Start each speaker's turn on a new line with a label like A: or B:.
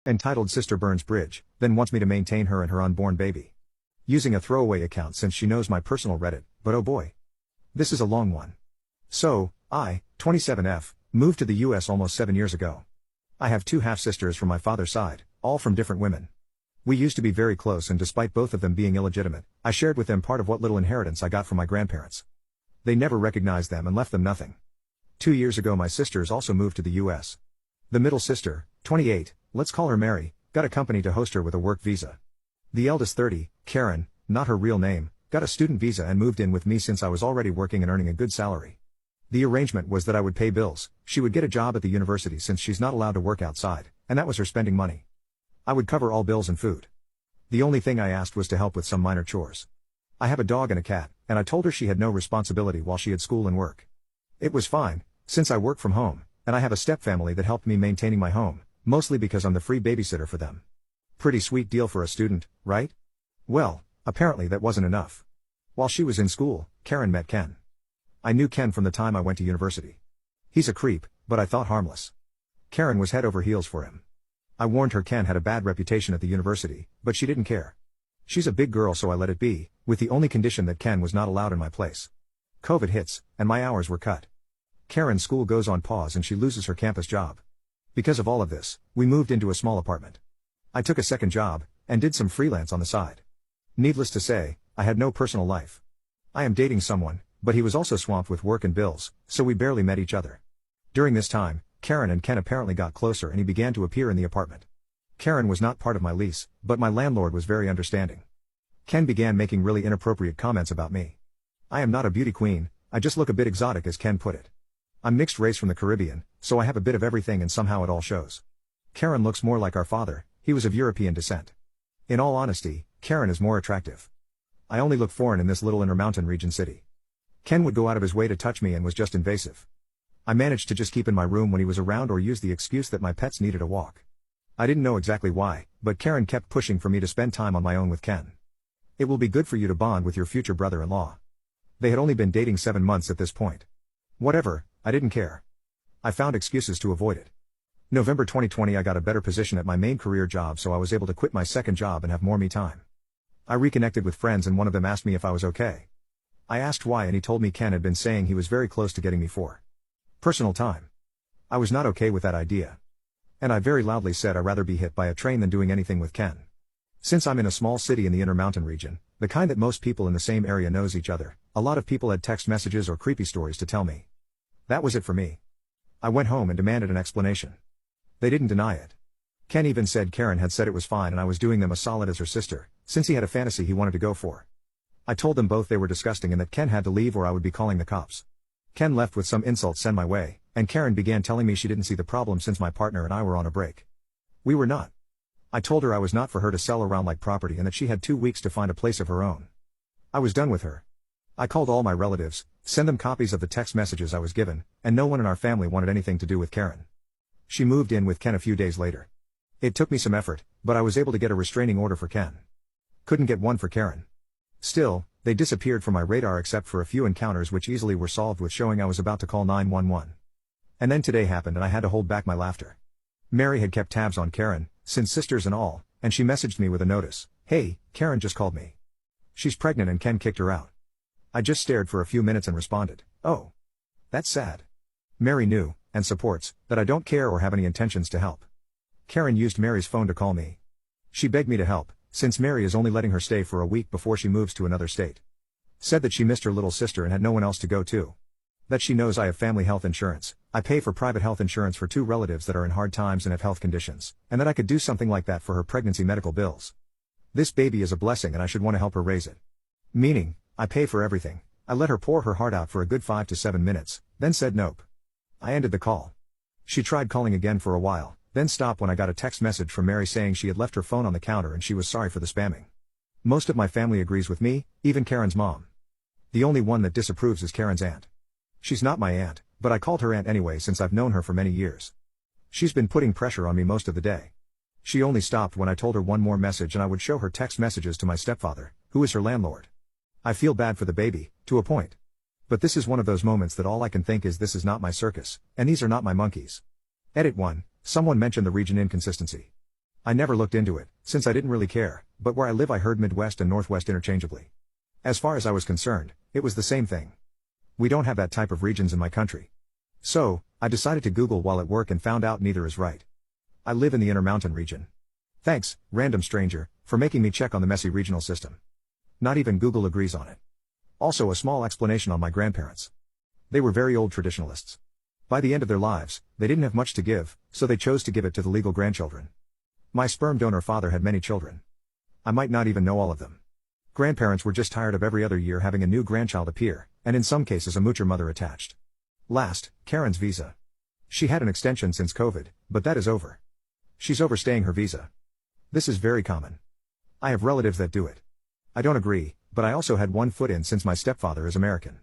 A: Entitled sister burns bridge, then wants me to maintain her and her unborn baby. Using a throwaway account since she knows my personal Reddit, but oh boy. This is a long one. So, I, 27F, moved to the US almost 7 years ago. I have two half-sisters from my father's side, all from different women. We used to be very close, and despite both of them being illegitimate, I shared with them part of what little inheritance I got from my grandparents. They never recognized them and left them nothing. 2 years ago my sisters also moved to the US. The middle sister, 28, let's call her Mary, got a company to host her with a work visa. The eldest 30, Karen, not her real name, got a student visa and moved in with me since I was already working and earning a good salary. The arrangement was that I would pay bills, she would get a job at the university since she's not allowed to work outside, and that was her spending money. I would cover all bills and food. The only thing I asked was to help with some minor chores. I have a dog and a cat, and I told her she had no responsibility while she had school and work. It was fine, since I work from home, and I have a stepfamily that helped me maintaining my home, mostly because I'm the free babysitter for them. Pretty sweet deal for a student, right? Well, apparently that wasn't enough. While she was in school, Karen met Ken. I knew Ken from the time I went to university. He's a creep, but I thought harmless. Karen was head over heels for him. I warned her Ken had a bad reputation at the university, but she didn't care. She's a big girl, so I let it be, with the only condition that Ken was not allowed in my place. COVID hits, and my hours were cut. Karen's school goes on pause and she loses her campus job. Because of all of this, we moved into a small apartment. I took a second job, and did some freelance on the side. Needless to say, I had no personal life. I am dating someone, but he was also swamped with work and bills, so we barely met each other. During this time, Karen and Ken apparently got closer and he began to appear in the apartment. Karen was not part of my lease, but my landlord was very understanding. Ken began making really inappropriate comments about me. I am not a beauty queen, I just look a bit exotic, as Ken put it. I'm mixed race from the Caribbean, so I have a bit of everything and somehow it all shows. Karen looks more like our father, he was of European descent. In all honesty, Karen is more attractive. I only look foreign in this little Intermountain region city. Ken would go out of his way to touch me and was just invasive. I managed to just keep in my room when he was around or use the excuse that my pets needed a walk. I didn't know exactly why, but Karen kept pushing for me to spend time on my own with Ken. It will be good for you to bond with your future brother-in-law. They had only been dating 7 months at this point. Whatever, I didn't care. I found excuses to avoid it. November 2020 I got a better position at my main career job, so I was able to quit my second job and have more me time. I reconnected with friends and one of them asked me if I was okay. I asked why and he told me Ken had been saying he was very close to getting me for personal time. I was not okay with that idea. And I very loudly said I'd rather be hit by a train than doing anything with Ken. Since I'm in a small city in the Intermountain region, the kind that most people in the same area knows each other, a lot of people had text messages or creepy stories to tell me. That was it for me. I went home and demanded an explanation. They didn't deny it. Ken even said Karen had said it was fine and I was doing them a solid as her sister, since he had a fantasy he wanted to go for. I told them both they were disgusting and that Ken had to leave or I would be calling the cops. Ken left with some insults sent my way, and Karen began telling me she didn't see the problem since my partner and I were on a break. We were not. I told her I was not for her to sell around like property and that she had 2 weeks to find a place of her own. I was done with her. I called all my relatives, sent them copies of the text messages I was given, and no one in our family wanted anything to do with Karen. She moved in with Ken a few days later. It took me some effort, but I was able to get a restraining order for Ken. Couldn't get one for Karen. Still, they disappeared from my radar except for a few encounters which easily were solved with showing I was about to call 911. And then today happened and I had to hold back my laughter. Mary had kept tabs on Karen, since sisters and all, and she messaged me with a notice, "Hey, Karen just called me. She's pregnant and Ken kicked her out." I just stared for a few minutes and responded, "Oh. That's sad." Mary knew, and supports, that I don't care or have any intentions to help. Karen used Mary's phone to call me. She begged me to help, since Mary is only letting her stay for a week before she moves to another state. Said that she missed her little sister and had no one else to go to. That she knows I have family health insurance, I pay for private health insurance for 2 relatives that are in hard times and have health conditions, and that I could do something like that for her pregnancy medical bills. This baby is a blessing and I should want to help her raise it. Meaning, I pay for everything. I let her pour her heart out for a good 5 to 7 minutes, then said nope. I ended the call. She tried calling again for a while, then stopped when I got a text message from Mary saying she had left her phone on the counter and she was sorry for the spamming. Most of my family agrees with me, even Karen's mom. The only one that disapproves is Karen's aunt. She's not my aunt, but I called her aunt anyway since I've known her for many years. She's been putting pressure on me most of the day. She only stopped when I told her one more message and I would show her text messages to my stepfather, who is her landlord. I feel bad for the baby, to a point. But this is one of those moments that all I can think is this is not my circus, and these are not my monkeys. Edit 1. Someone mentioned the region inconsistency. I never looked into it, since I didn't really care, but where I live I heard Midwest and Northwest interchangeably. As far as I was concerned, it was the same thing. We don't have that type of regions in my country. So, I decided to Google while at work and found out neither is right. I live in the Intermountain region. Thanks, random stranger, for making me check on the messy regional system. Not even Google agrees on it. Also a small explanation on my grandparents. They were very old traditionalists. By the end of their lives, they didn't have much to give, so they chose to give it to the legal grandchildren. My sperm donor father had many children. I might not even know all of them. Grandparents were just tired of every other year having a new grandchild appear, and in some cases a moocher mother attached. Last, Karen's visa. She had an extension since COVID, but that is over. She's overstaying her visa. This is very common. I have relatives that do it. I don't agree, but I also had one foot in since my stepfather is American.